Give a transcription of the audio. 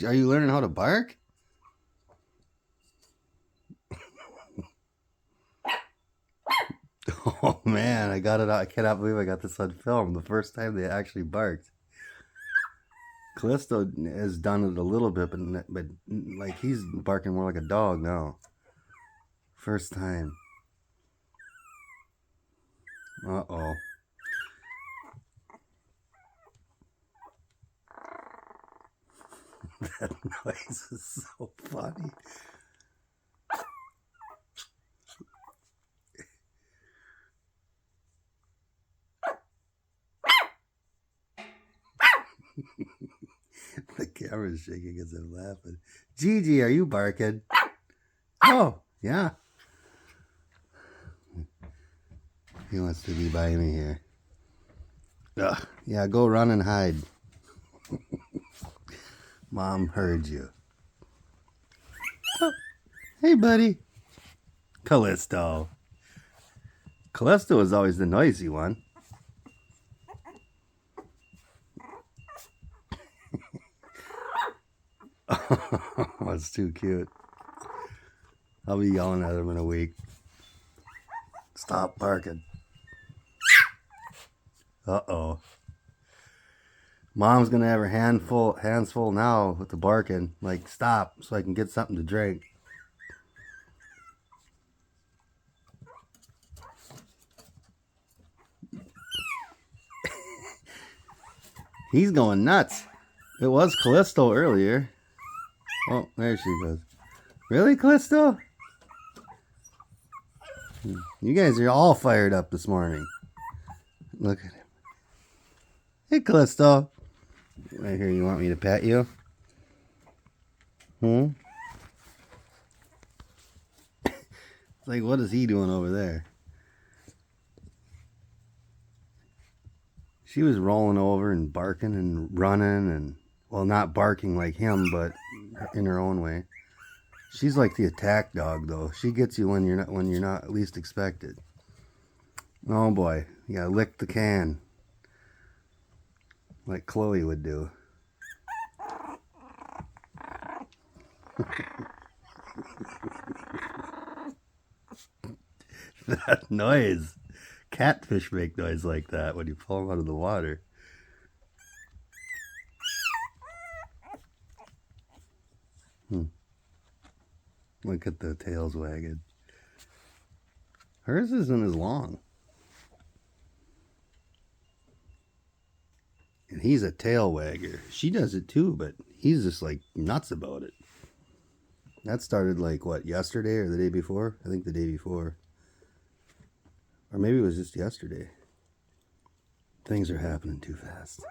Are you learning how to bark? Oh man, I got it out. I cannot believe I got this on film. The first time they actually barked. Callisto has done it a little bit, but like he's barking more like a dog now. First time. Uh-oh. That noise is so funny. The camera's shaking as I'm laughing. Gigi, are you barking? Oh, yeah. He wants to be by me here. Ugh. Yeah, go run and hide. Mom heard you. Oh, hey, buddy. Callisto. Callisto is always the noisy one. Oh, it's too cute. I'll be yelling at him in a week. Stop barking. Uh-oh. Mom's gonna have her hands full now with the barking. Like, stop, so I can get something to drink. He's going nuts. It was Callisto earlier. Oh, there she goes. Really, Callisto? You guys are all fired up this morning. Look at him. Hey, Callisto. Right here, you want me to pet you? It's like, what is he doing over there? She was rolling over and barking and running and, well, not barking like him, but in her own way. She's like the attack dog, though. She gets you when you're not least expected. Oh boy, you gotta lick the can, like Chloe would do. That noise. Catfish make noise like that when you pull them out of the water. Look at the tails wagging. Hers isn't as long. And he's a tail wagger. She does it too, but he's just like nuts about it. That started like, what, yesterday or the day before? I think the day before. Or maybe it was just yesterday. Things are happening too fast.